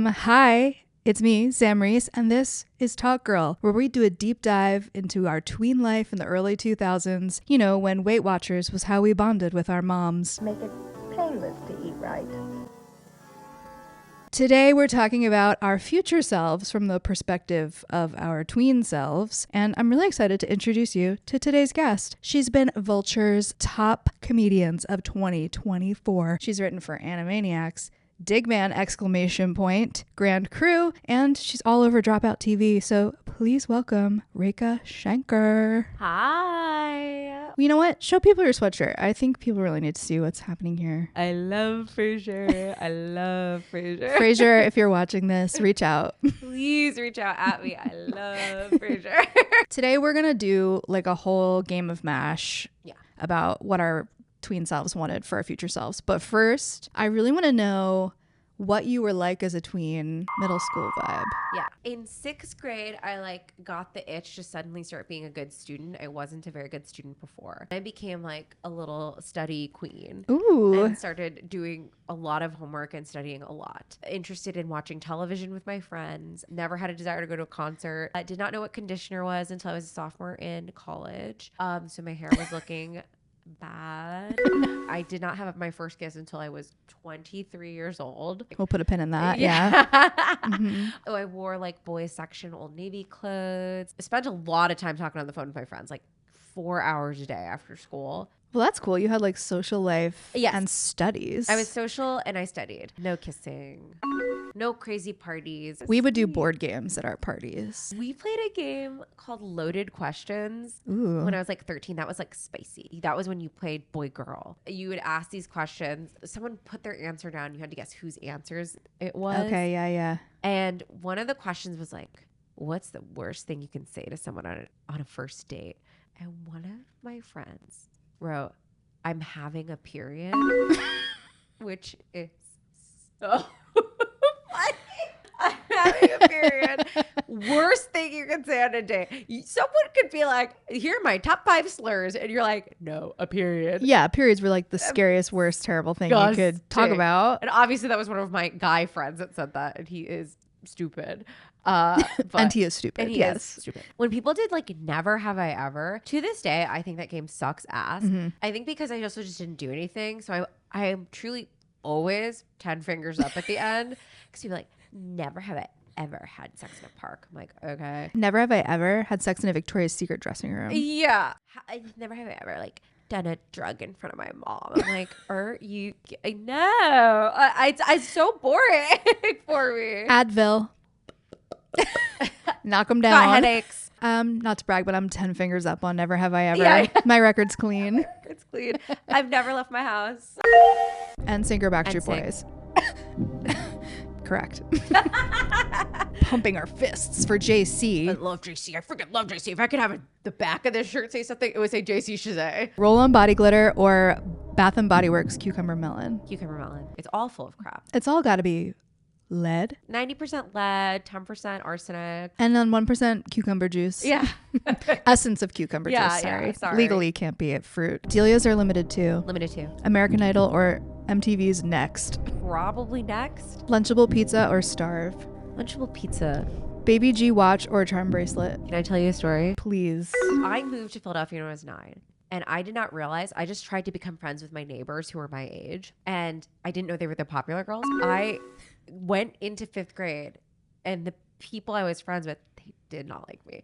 Hi, it's me, Sam Reece, and this is TalkGirl, where we do a deep dive into our tween life in the early 2000s, you know, when Weight Watchers was how we bonded with our moms. Make it painless to eat right. Today, we're talking about our future selves from the perspective of our tween selves, and I'm really excited to introduce you to today's guest. She's been Vulture's top comedians of 2024. She's written for Animaniacs, Digman, Grand Crew, and she's all over Dropout TV. So please welcome Rekha Shankar. Hi. You know what? Show people your sweatshirt. I think people really need to see what's happening here. I love Frasier. I love Frasier. Frasier, if you're watching this, reach out. Please reach out at me. I love Frasier. Today we're going to do like a whole game of MASH about what our tween selves wanted for our future selves. But first, I really want to know what you were like as a tween, middle school vibe. Yeah. In 6th grade, I got the itch to suddenly start being a good student. I wasn't a very good student before. I became like a little study queen. Ooh. And started doing a lot of homework and studying a lot. Interested in watching television with my friends. Never had a desire to go to a concert. I did not know what conditioner was until I was a sophomore in college. So my hair was looking bad. I did not have my first kiss until I was 23 years old. We'll put a pin in that. Yeah. Mm-hmm. Oh, I wore like boys section Old Navy clothes. I spent a lot of time talking on the phone with my friends, like 4 hours a day after school. Well, that's cool. You had like social life and studies. I was social and I studied. No kissing. No crazy parties. We would do board games at our parties. We played a game called Loaded Questions. Ooh. When I was like 13. That was like spicy. That was when you played boy girl. You would ask these questions. Someone put their answer down. You had to guess whose answers it was. Okay, yeah. And one of the questions was like, what's the worst thing you can say to someone on a first date? And one of my friends wrote, I'm having a period, which is so funny. I'm having a period. Worst thing you can say on a date. Someone could be like, here are my top 5 slurs. And you're like, no, a period. Yeah, periods were like the scariest, worst, terrible thing you could talk about. And obviously that was one of my guy friends that said that. And he is stupid. And he is stupid. And he is stupid. When people did like Never Have I Ever, to this day, I think that game sucks ass. Mm-hmm. I think because I also just didn't do anything. So I am truly always 10 fingers up at the end. Because people are like, never have I ever had sex in a park. I'm like, okay. Never have I ever had sex in a Victoria's Secret dressing room. Yeah. Never have I ever like done a drug in front of my mom. I'm like, are you? No. It's so boring for me. Advil. Knock them down. Got headaches. Not to brag, but I'm 10 fingers up on Never Have I Ever. Yeah. My record's clean. It's clean. I've never left my house. And Singer Backstreet Boys. Correct. Pumping our fists for JC. I love JC. I freaking love JC. If I could have the back of this shirt say something, it would say JC Chazet. Roll-on body glitter or Bath and Body Works cucumber melon. Cucumber melon. It's all full of crap. It's all got to be lead. 90% lead, 10% arsenic. And then 1% cucumber juice. Yeah. Essence of cucumber juice. Sorry. Yeah, sorry. Legally can't be a fruit. Delia's are limited to Limited to American Idol or MTV's Next. probably Next. Lunchable pizza or Starve. Lunchable pizza. Baby G watch or charm bracelet. Can I tell you a story? Please. I moved to Philadelphia when I was 9. And I did not realize, I just tried to become friends with my neighbors who were my age. And I didn't know they were the popular girls. I went into 5th grade and the people I was friends with, they did not like me,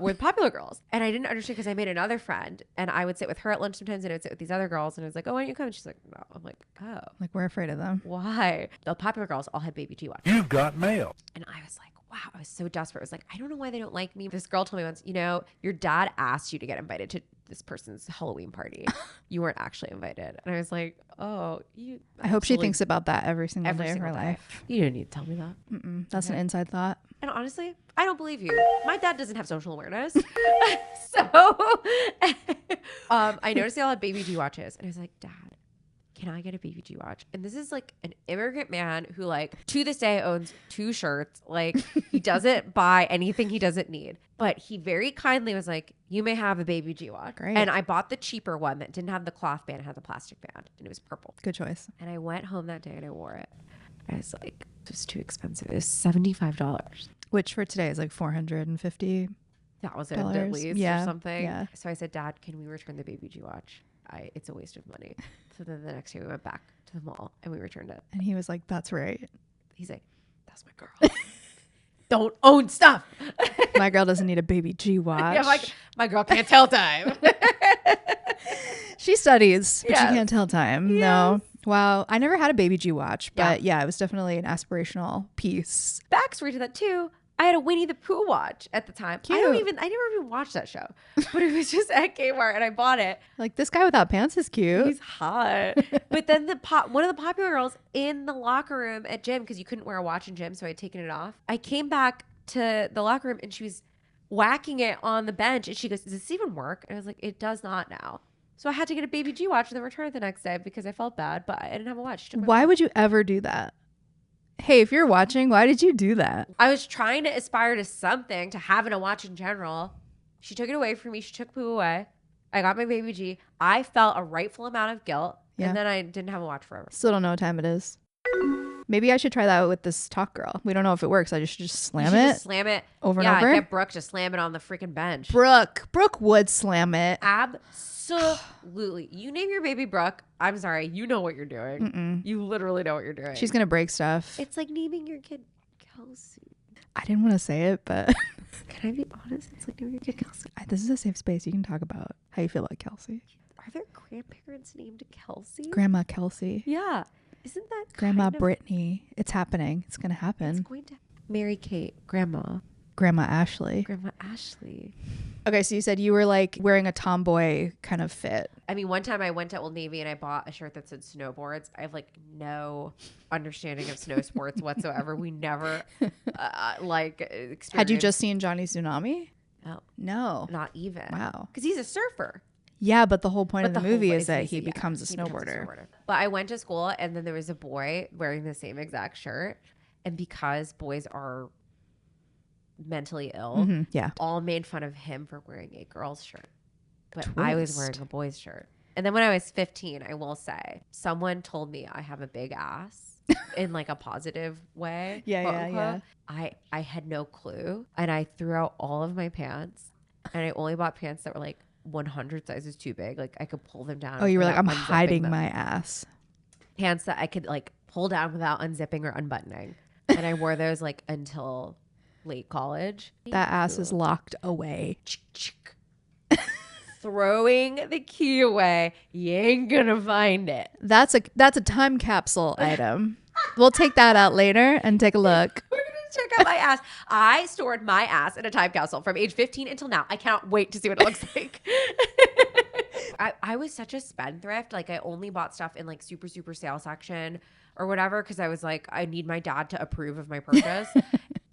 were the popular girls. And I didn't understand because I made another friend and I would sit with her at lunch sometimes and I would sit with these other girls and I was like, oh, why don't you come? And she's like, no. I'm like, oh. Like, we're afraid of them. Why? The popular girls all had baby G watch. You've got mail. And I was like, wow, I was so desperate. I was like, I don't know why they don't like me. This girl told me once, your dad asked you to get invited to this person's Halloween party. You weren't actually invited. And I was like, oh, I hope she thinks about that every single day of her life. You don't need to tell me that. That's an inside thought. And honestly, I don't believe you. My dad doesn't have social awareness. So I noticed they all had baby G watches. And I was like, Dad, can I get a BBG watch? And this is like an immigrant man who like to this day owns 2 shirts. Like he doesn't buy anything he doesn't need. But he very kindly was like, you may have a Baby G watch. Great. And I bought the cheaper one that didn't have the cloth band, it had the plastic band. And it was purple. Good choice. And I went home that day and I wore it. I was like, It was too expensive. It was $75. Which for today is like $450. At least Yeah, or something. yeah. So I said, Dad, can we return the Baby G watch? It's a waste of money. So then the next day we went back to the mall and we returned it. And he was like, that's right. He's like, that's my girl. Don't own stuff. My girl doesn't need a Baby G watch. Yeah, my girl can't tell time. She studies, but Yes. she can't tell time. Yes. No. Wow. I never had a Baby G watch, but yeah, it was definitely an aspirational piece. Backstory to that too. I had a Winnie the Pooh watch at the time. Cute. I never even watched that show, but it was just at Kmart and I bought it. Like, this guy without pants is cute. He's hot. But then one of the popular girls in the locker room at gym, because you couldn't wear a watch in gym, so I had taken it off. I came back to the locker room and she was whacking it on the bench and she goes, does this even work? And I was like, it does not now. So I had to get a Baby G watch and then return it the next day because I felt bad, but I didn't have a watch. Why would you ever do that? Hey, if you're watching, why did you do that? I was trying to aspire to something, to having a watch in general. She took it away from me. She took Pooh away. I got my Baby G. I felt a rightful amount of guilt. Yeah. And then I didn't have a watch forever. Still don't know what time it is. Maybe I should try that with this TalkGirl. We don't know if it works. I should just slam it. Just slam it over and over? Yeah, get Brooke to slam it on the freaking bench. Brooke would slam it. Absolutely. You name your baby Brooke. I'm sorry. You know what you're doing. Mm-mm. You literally know what you're doing. She's going to break stuff. It's like naming your kid Kelsey. I didn't want to say it, but Can I be honest? It's like naming your kid Kelsey. this is a safe space. You can talk about how you feel about Kelsey. Are there grandparents named Kelsey? Grandma Kelsey. Yeah. Isn't that Grandma kind of, Brittany. It's happening. It's going to happen. It's going to Mary Kate, Grandma Ashley. Grandma Ashley. Okay, so you said you were like wearing a tomboy kind of fit. I mean, one time I went to Old Navy and I bought a shirt that said snowboards. I have like no understanding of snow sports whatsoever. We never experienced. Had you just seen Johnny Tsunami? Oh, No. not even. Wow. Because he's a surfer. Yeah, but the whole point of But the whole movie point is that basically, he becomes a snowboarder. But I went to school and then there was a boy wearing the same exact shirt. And because boys are mentally ill, Mhm, yeah. all made fun of him for wearing a girl's shirt. But I was Twist. wearing a boy's shirt. And then when I was 15, I will say, someone told me I have a big ass in like a positive way. Yeah, quote, yeah, unquote. I had no clue. And I threw out all of my pants. And I only bought pants that were like 100 sizes too big. Like I could pull them down. Oh, you were like, without I'm unzipping hiding them. my ass. Pants that I could like pull down without unzipping or unbuttoning. And I wore those like until late college. That ass is locked away. Throwing the key away. You ain't gonna find it. That's a time capsule item. We'll take that out later and take a look. We're gonna check out my ass. I stored my ass in a time capsule from age 15 until now. I cannot wait to see what it looks like. I was such a spendthrift. Like I only bought stuff in like super sale section or whatever because I was like, I need my dad to approve of my purchase.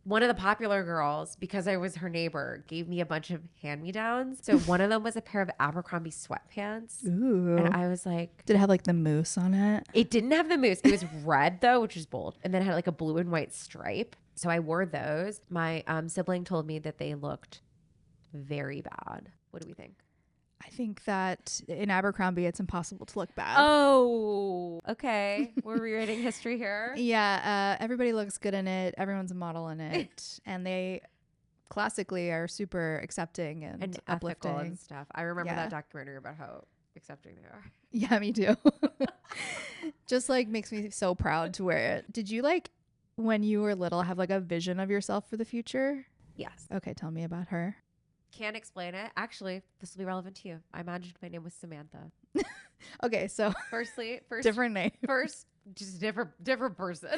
One of the popular girls, because I was her neighbor, gave me a bunch of hand-me-downs. So one of them was a pair of Abercrombie sweatpants. Ooh. And I was like... Did it have like the moose on it? It didn't have the moose. It was red though, which was bold. And then it had like a blue and white stripe. So I wore those. My sibling told me that they looked very bad. What do we think? I think that in Abercrombie, it's impossible to look bad. Oh, okay. We're rewriting history here. Yeah, everybody looks good in it. Everyone's a model in it. And they classically are super accepting and ethical uplifting. and stuff. I remember Yeah. that documentary about how accepting they are. Yeah, me too. Just like makes me so proud to wear it. Did you like, when you were little, have like a vision of yourself for the future? Yes. Okay, tell me about her. Can't explain it. Actually, this will be relevant to you. I imagined my name was Samantha. Okay, so First, different name. First, just different person.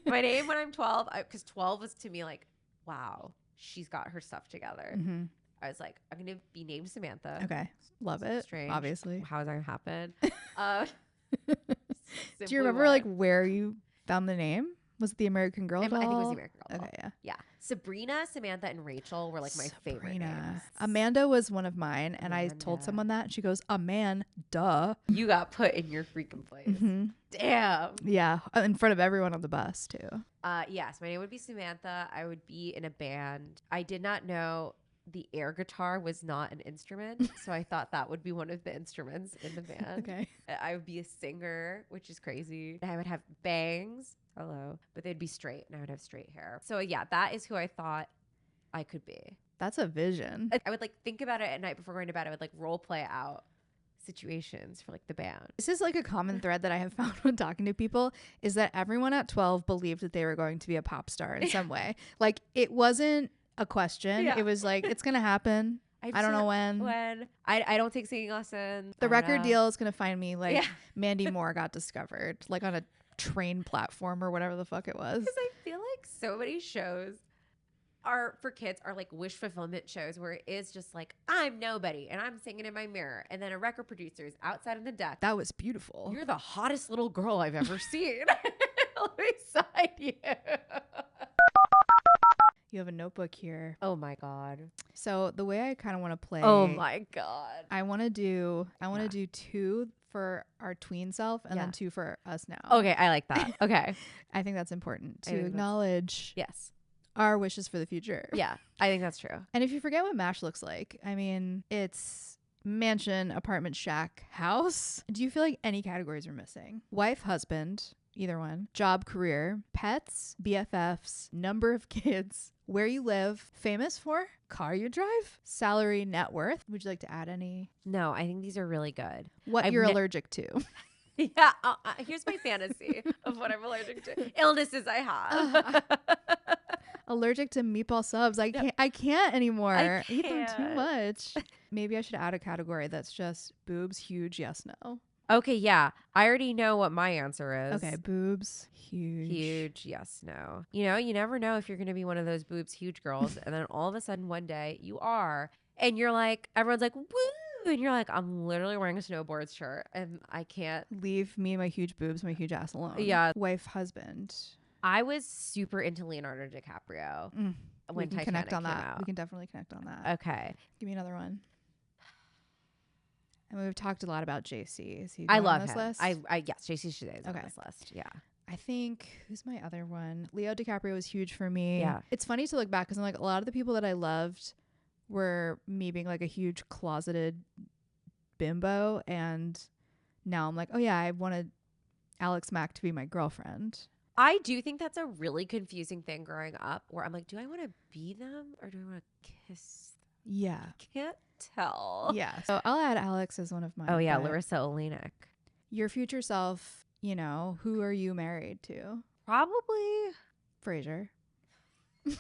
My name when I'm 12, because 12 was to me like, wow, she's got her stuff together. Mm-hmm. I was like, I'm gonna be named Samantha. Okay, love it. Strange. Obviously. How is that gonna happen? Do you remember like where you found the name? Was it the American Girl I doll? think it was the American Girl. Okay, yeah. Yeah. Sabrina, Samantha, and Rachel were like my favorite names. Amanda was one of mine, and I told Amanda. someone that. She goes, Duh. You got put in your freaking place. Mm-hmm. Damn. Yeah, in front of everyone on the bus too. Yes, my name would be Samantha. I would be in a band. I did not know the air guitar was not an instrument. So I thought that would be one of the instruments in the band. Okay. I would be a singer, which is crazy. I would have bangs. Hello. But they'd be straight and I would have straight hair. So yeah, that is who I thought I could be. That's a vision. I would like think about it at night before going to bed. I would like role play out situations for like the band. This is like a common thread that I have found when talking to people is that everyone at 12 believed that they were going to be a pop star in some way. Like it wasn't a question. Yeah. It was like, it's going to happen. I don't know when. I don't take singing lessons. The record deal is going to find me like Yeah. Mandy Moore got discovered, like on a train platform or whatever the fuck it was. Because I feel like so many shows are for kids are like wish fulfillment shows where it is just like I'm nobody and I'm singing in my mirror and then a record producer is outside on the deck. That was beautiful. You're the hottest little girl I've ever seen. Let me sign you. You have a notebook here. Oh my god. So the way I kind of want to play. Oh my god. I want to do 2 for our tween self and then 2 for us now. Okay, I like that. Okay. I think that's important I to think acknowledge Yes. our wishes for the future. Yeah, I think that's true. And if you forget what MASH looks like, I mean, it's mansion, apartment, shack, house. Do you feel like any categories are missing? Wife, husband, either one. Job, career, pets, BFFs, number of kids, where you live, famous for, car you drive, salary, net worth. Would you like to add any? No, I think these are really good. What you're allergic to. Yeah, here's my fantasy of what I'm allergic to. Illnesses I have. Allergic to meatball subs. I can't anymore. I Eat them too can't. much. Maybe I should add a category that's just boobs, huge, yes, no. Okay, yeah. I already know what my answer is. Okay, boobs, huge. Huge, yes, no. You know, you never know if you're going to be one of those boobs, huge girls. And then all of a sudden one day you are. And you're like, everyone's like, woo. And you're like, I'm literally wearing a snowboard shirt and I can't. Leave me and my huge boobs, my huge ass alone. Yeah. Wife, husband. I was super into Leonardo DiCaprio when We can Titanic connect on came that. out. We can definitely connect on that. Okay. Give me another one. And we've talked a lot about JC. Is he I going love on this him. list? Yes, JC Chasez is on Okay. this list. Yeah. I think, who's my other one? Leo DiCaprio was huge for me. Yeah. It's funny to look back because I'm like, a lot of the people that I loved were me being like a huge closeted bimbo. And now I'm like, oh yeah, I wanted Alex Mack to be my girlfriend. I do think that's a really confusing thing growing up where I'm like, do I want to be them or do I want to kiss them? Yeah. Can't tell. Yeah. So I'll add Alex as one of mine. Oh, yeah. but Larissa Olenek. Your future self, you know, who are you married to? Probably. Frasier. I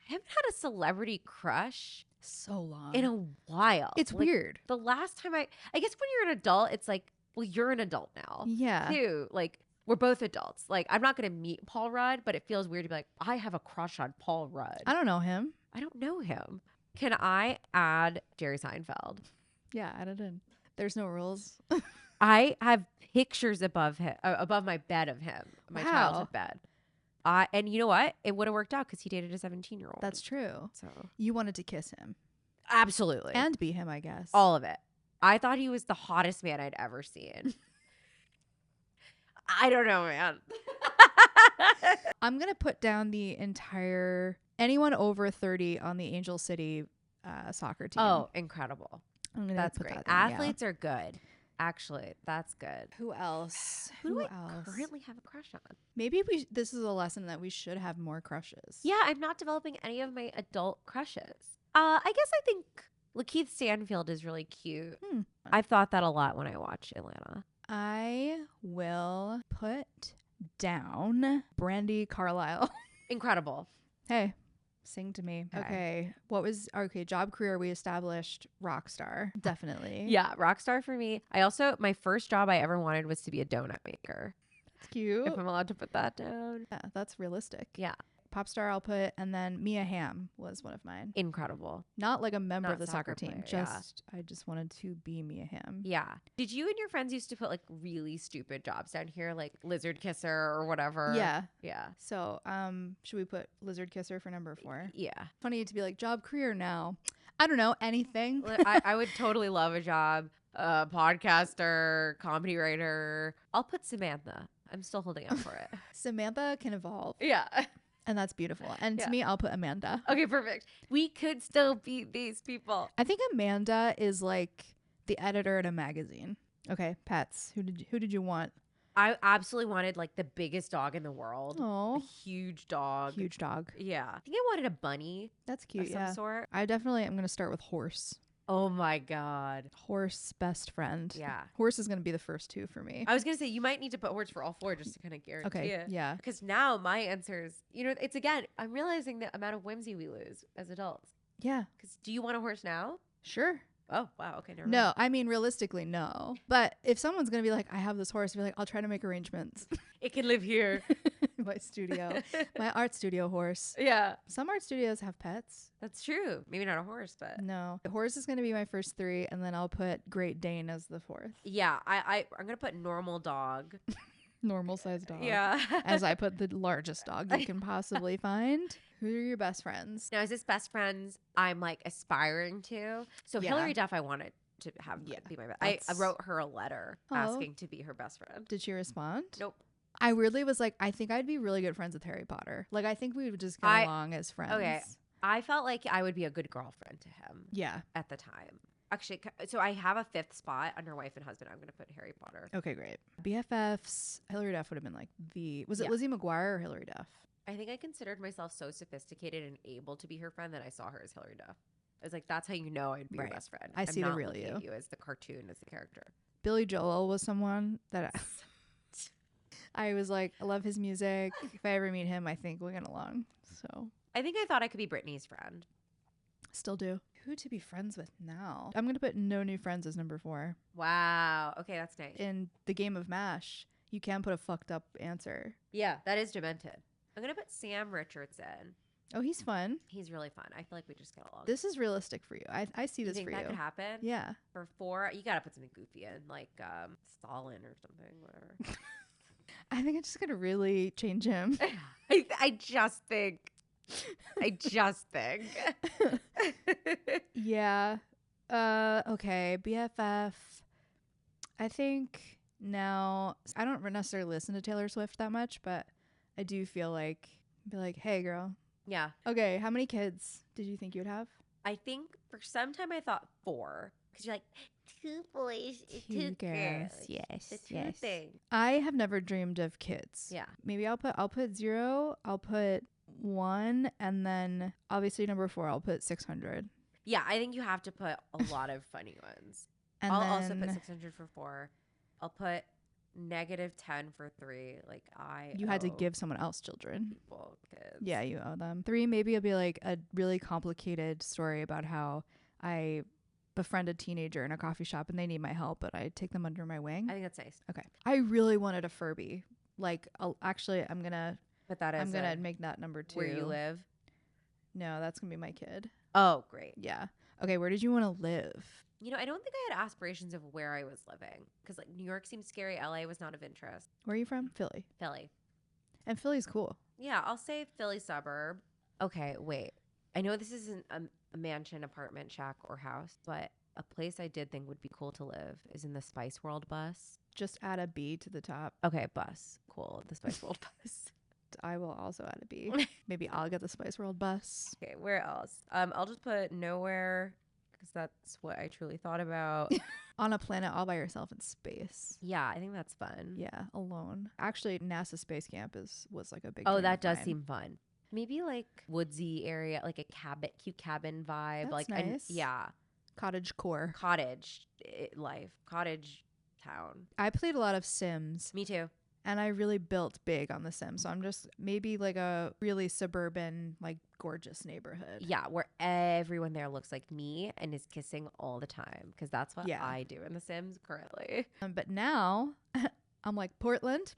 haven't had a celebrity crush So long. in a while. It's Like, weird. The last time I guess when you're an adult, it's like, well, you're an adult now. Yeah. Too. Like, we're both adults. Like, I'm not going to meet Paul Rudd, but it feels weird to be like, I have a crush on Paul Rudd. I don't know him. I don't know him. Can I add Jerry Seinfeld? Yeah, add it in. There's no rules. I have pictures above him, above my bed of him, my Wow. childhood bed. And you know what? It would have worked out because he dated a 17-year-old. That's true. So You wanted to kiss him absolutely and be him, I guess. all of it. I thought he was the hottest man I'd ever seen. I don't know, man. I'm going to put down the entire anyone over 30 on the Angel City soccer team. Oh, incredible. I'm gonna That's put great. that down, yeah. Athletes are good. Actually, that's good. Who else? Who do I else? currently have a crush on? Maybe this is a lesson that we should have more crushes. Yeah, I'm not developing any of my adult crushes. I guess I think Lakeith Stanfield is really cute. I've thought that a lot when I watch Atlanta. I will put down Brandy Carlisle. Incredible. Hey, sing to me. Okay. Okay. Job, career, we established rock star. Definitely. Yeah, rock star for me. My first job I ever wanted was to be a donut maker. That's cute. If I'm allowed to put that down. Yeah, that's realistic. Yeah. Pop star I'll put, and then Mia Hamm was one of mine. Incredible. Not like a member Not of the soccer team. player, yeah. I just wanted to be Mia Hamm. Yeah. Did you and your friends used to put like really stupid jobs down here, like lizard kisser or whatever? Yeah. Yeah. So, should we put lizard kisser for number 4? Yeah. Funny to be like job, career now. I don't know, anything. I would totally love a job. Podcaster, comedy writer. I'll put Samantha. I'm still holding out for it. Samantha can evolve. Yeah. And that's beautiful. And Yeah. to me, I'll put Amanda. Okay, perfect. We could still beat these people. I think Amanda is like the editor at a magazine. Okay, pets. Who did you want? I absolutely wanted like the biggest dog in the world. Oh, A huge dog. huge dog. Yeah. I think I wanted a bunny That's cute. of some Yeah. sort. I definitely am going to start with horse. Oh my God. Horse, best friend. Yeah. Horse is going to be the first two for me. I was going to say, you might need to put horse for all four just to kind of guarantee Okay. it. Yeah. Because now my answers, it's again, I'm realizing the amount of whimsy we lose as adults. Yeah. Because do you want a horse now? Sure. Oh, wow. Okay. Never mind. No, I mean, realistically, no. But if someone's going to be like, I have this horse, I'll be like, I'll try to make arrangements. It can live here. My studio, my art studio horse. Yeah. Some art studios have pets. That's true. Maybe not a horse, but. No. The horse is going to be my first three, and then I'll put Great Dane as the fourth. Yeah. I'm going to put normal dog. Normal sized dog. Yeah. As I put the largest dog you can possibly find. Who are your best friends? Now, is this best friends I'm like aspiring to? So Yeah. Hillary Duff, I wanted to have be my best. I wrote her a letter asking to be her best friend. Did she respond? Nope. I really was like, I think I'd be really good friends with Harry Potter. Like, I think we would just get along as friends. Okay. I felt like I would be a good girlfriend to him. Yeah. At the time. Actually, so I have a fifth spot under wife and husband. I'm going to put Harry Potter. Okay, great. BFFs. Hillary Duff would have been like was it Lizzie McGuire or Hillary Duff? I think I considered myself so sophisticated and able to be her friend that I saw her as Hillary Duff. I was like, that's how you know I'd be your best friend. I see the real looking you. at you as the cartoon, as the character. Billy Joel was someone that I was like, I love his music. If I ever meet him, I think we'll get along. So I think I thought I could be Britney's friend. Still do. Who to be friends with now? I'm going to put no new friends as number 4. Wow. Okay, that's nice. In the game of MASH, you can put a fucked up answer. Yeah, that is demented. I'm going to put Sam Richardson. Oh, he's fun. He's really fun. I feel like we just get along. This is realistic for you. I see this think for that you. could happen? Yeah. For 4, you got to put something goofy in, like Stalin or something, whatever. I think I'm just going to really change him. I just think. Yeah. Okay. BFF. I think now I don't necessarily listen to Taylor Swift that much, but I do feel like be like, hey, girl. Yeah. Okay. How many kids did you think you would have? I think for some time I thought 4 because you're like 2 boys, 2 girls. Yes. The 2 thing. I have never dreamed of kids. Yeah. Maybe I'll put 0. I'll put 1, and then obviously number 4. I'll put 600. Yeah, I think you have to put a lot of funny ones. And I'll then, also put 600 for 4. I'll put -10 for 3. Like you had to give someone else children. People kids. Yeah, you owe them. 3, maybe it'll be like a really complicated story about how I befriend a teenager in a coffee shop and they need my help, but I take them under my wing. I think that's nice. Okay. I really wanted a Furby. Like, I'm gonna But that is I'm gonna make that number 2. where you live. No, that's gonna be my kid. Oh, great. Yeah. Okay, where did you want to live? I don't think I had aspirations of where I was living because like New York seemed scary. LA was not of interest. Where are you from? Philly. Philly. And Philly's cool. Yeah, I'll say Philly suburb. Okay, wait. I know this isn't a mansion, apartment, shack, or house, but a place I did think would be cool to live is in the Spice World bus. Just add a B to the top. Okay, bus. Cool. The Spice World bus. I will also add a B. Maybe I'll get the Spice World bus. Okay, where else? I'll just put nowhere because that's what I truly thought about. On a planet all by yourself in space. Yeah, I think that's fun. Yeah, alone. Actually, NASA Space Camp was like a big Oh, dream that of does mine. seem fun. Maybe like woodsy area, like a cute cabin vibe. That's like nice. Yeah, Cottage core. cottage life, cottage town. I played a lot of Sims Me too. and I really built big on the Sims. So I'm just maybe like a really suburban, like gorgeous neighborhood. Yeah, where everyone there looks like me and is kissing all the time because that's what Yeah. I do in The Sims currently. But now I'm like Portland.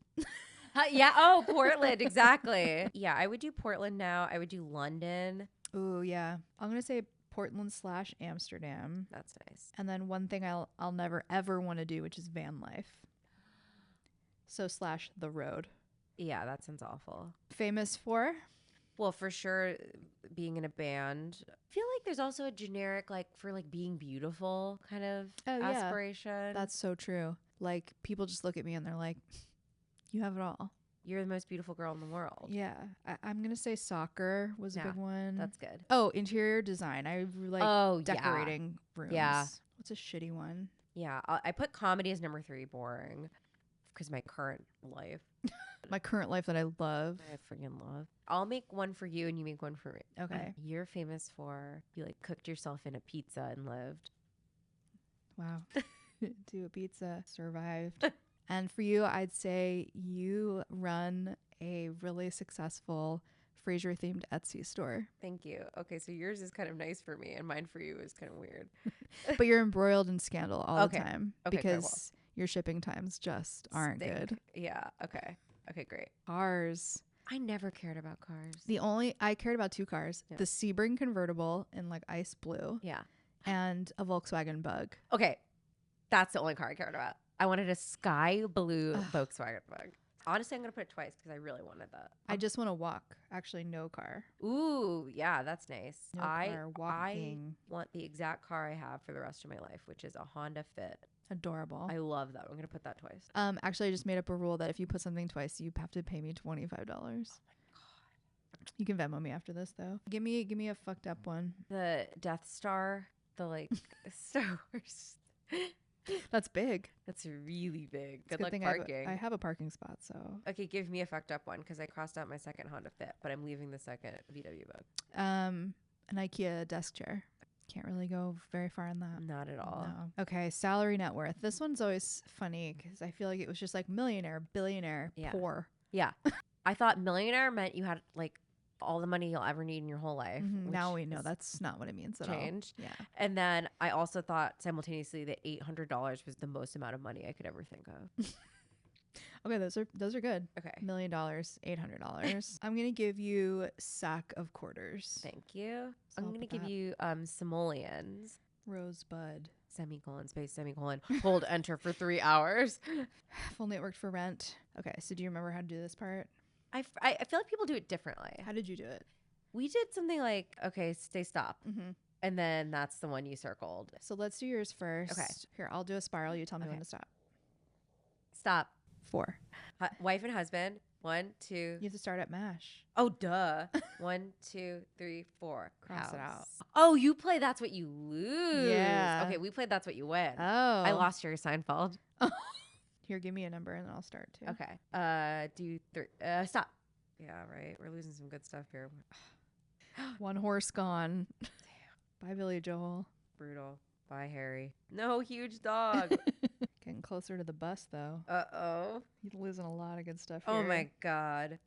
Yeah. Oh, Portland. Exactly. Yeah, I would do Portland now. I would do London. Ooh, yeah. I'm going to say Portland / Amsterdam. That's nice. And then one thing I'll never ever want to do, which is van life. So / the road. Yeah, that sounds awful. Famous for? Well, for sure, being in a band. I feel like there's also a generic, like, for like being beautiful kind of Oh, yeah. aspiration. That's so true. Like people just look at me and they're like, you have it all. You're the most beautiful girl in the world. Yeah. I'm going to say soccer was a big one. That's good. Oh, interior design. I like decorating rooms. Yeah. What's a shitty one? Yeah. I put comedy as number 3, boring, because my current life. My current life that I love. I freaking love. I'll make one for you and you make one for me. Okay. You're famous for, you like cooked yourself in a pizza and lived. Wow. Do a pizza, survived. And for you, I'd say you run a really successful Frasier themed Etsy store. Thank you. Okay, so yours is kind of nice for me and mine for you is kind of weird. But you're embroiled in scandal all the time Okay, because your shipping times just aren't Stink. good. Yeah, okay. Okay, great. Cars. I never cared about cars. I cared about 2 cars. Yeah. The Sebring convertible in like ice blue. Yeah. And a Volkswagen Bug. Okay. That's the only car I cared about. I wanted a sky blue Volkswagen Bug. Honestly, I'm going to put it twice because I really wanted that. I just want to walk. Actually, no car. Ooh, yeah, that's nice. No car, walking. I want the exact car I have for the rest of my life, which is a Honda Fit. Adorable. I love that. I'm going to put that twice. Actually, I just made up a rule that if you put something twice, you have to pay me $25. Oh my God. You can Venmo me after this, though. Give me a fucked up one. The Death Star, the like Star Wars. That's big. That's really big. Good luck thing parking. I have a parking spot, so. Okay, give me a fucked up one because I crossed out my second Honda Fit, but I'm leaving the second VW Bug. An IKEA desk chair. Can't really go very far in that. Not at all. No. Okay, salary net worth. This one's always funny because I feel like it was just like millionaire, billionaire, poor. Yeah. I thought millionaire meant you had like all the money you'll ever need in your whole life. Now we know that's not what it means at all. Yeah. And then I also thought simultaneously that $800 was the most amount of money I could ever think of. Okay, those are good. Okay. $1 million, $800. I'm gonna give you sack of quarters. Thank you. So I'm gonna give you simoleons. Rosebud. Semicolon, space, semicolon. Hold enter for 3 hours. Full network for rent. Okay, so do you remember how to do this part? I feel like people do it differently. How did you do it? We did something like, okay, stay stop. Mm-hmm. And then that's the one you circled. So let's do yours first. Okay. Here, I'll do a spiral. You tell me when to stop. Stop. 4. Wife and husband. 1, 2. You have to start at MASH. Oh, duh. 1, 2, 3, 4. Cross it out. Oh, you play That's What You Lose. Yeah. Okay, we played That's What You Win. Oh. I lost your Seinfeld. Here, give me a number and then I'll start too. Okay. Do 3. Stop. Yeah, right. We're losing some good stuff here. One horse gone. Damn. Bye, Billy Joel. Brutal. Bye, Harry. No, huge dog. Getting closer to the bus, though. Uh-oh. You're losing a lot of good stuff here. Oh, my God.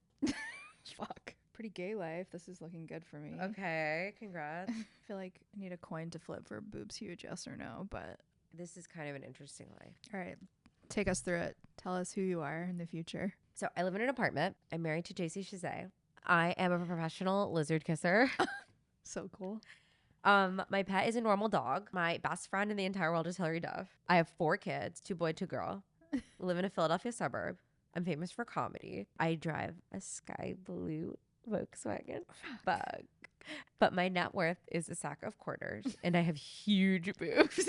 Fuck. Pretty gay life. This is looking good for me. Okay, congrats. I feel like I need a coin to flip for boobs huge, yes or no, but... This is kind of an interesting life. All right. Take us through it. Tell us who you are in the future. So I live in an apartment. I'm married to JC Chazet. I am a professional lizard kisser. So cool. My pet is a normal dog. My best friend in the entire world is Hilary Duff. I have 4 kids, 2 boy, 2 girl. Live in a Philadelphia suburb. I'm famous for comedy. I drive a sky blue Volkswagen Bug. But my net worth is a sack of quarters, and I have huge boobs.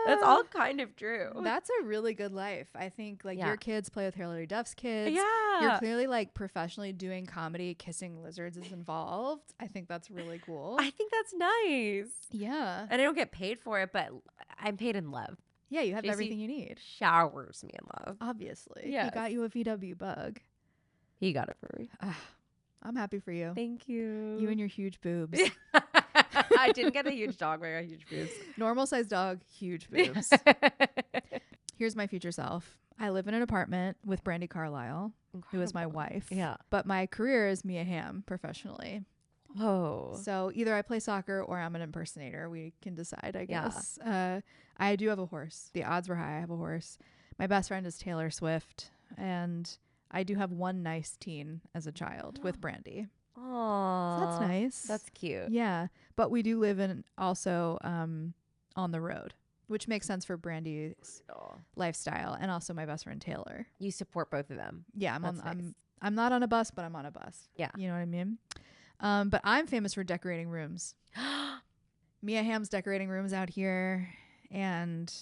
That's all kind of true. That's a really good life. I think your kids play with Hilary Duff's kids. Yeah. You're clearly like professionally doing comedy. Kissing lizards is involved. I think that's really cool. I think that's nice. Yeah. And I don't get paid for it, but I'm paid in love. Yeah, you have JC everything you need. Showers me in love. Obviously. Yes. He got you a VW Bug. He got it for me. I'm happy for you. Thank you. You and your huge boobs. I didn't get a huge dog, but I got huge boobs. Normal sized dog, huge boobs. Here's my future self. I live in an apartment with Brandi Carlisle, who is my wife. Yeah. But my career is Mia Hamm professionally. Oh. So either I play soccer or I'm an impersonator. We can decide, I guess. I do have a horse. The odds were high. I have a horse. My best friend is Taylor Swift. And I do have one nice teen as a child with Brandi. Oh, so that's nice. That's cute. Yeah. But we do live in also on the road, which makes sense for Brandi's lifestyle and also my best friend Taylor. You support both of them. Yeah, nice. I'm not on a bus, but I'm on a bus. Yeah. You know what I mean? But I'm famous for decorating rooms. Mia Hamm's decorating rooms out here, and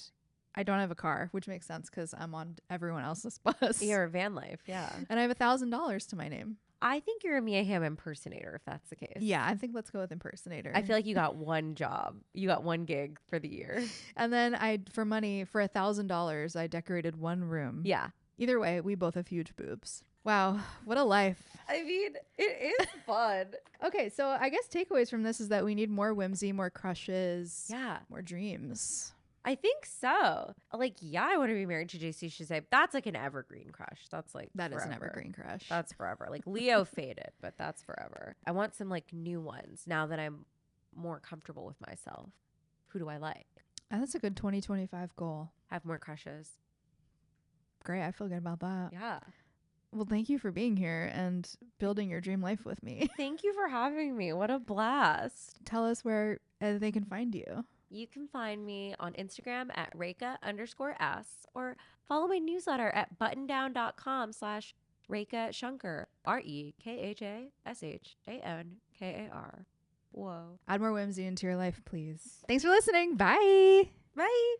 I don't have a car, which makes sense because I'm on everyone else's bus. Your van life, yeah. And I have $1,000 to my name. I think you're a Mia Hamm impersonator if that's the case. Yeah, I think let's go with impersonator. I feel like you got one job. You got one gig for the year. And then for $1,000, I decorated one room. Yeah. Either way, we both have huge boobs. Wow, what a life. I mean, it is fun. Okay, so I guess takeaways from this is that we need more whimsy, more crushes, Yeah. more dreams. I think so. Like, yeah, I want to be married to JC Chazet. That's like an evergreen crush. That's like That is an forever. evergreen crush. That's forever. Like Leo faded, but that's forever. I want some like new ones now that I'm more comfortable with myself. Who do I like? That's a good 2025 goal. Have more crushes. Great, I feel good about that. Yeah. Well, thank you for being here and building your dream life with me. Thank you for having me. What a blast. Tell us where they can find you. You can find me on Instagram at Rekha_S or follow my newsletter at buttondown.com/Rekha Shankar. Rekhashankar. Whoa. Add more whimsy into your life, please. Thanks for listening. Bye. Bye.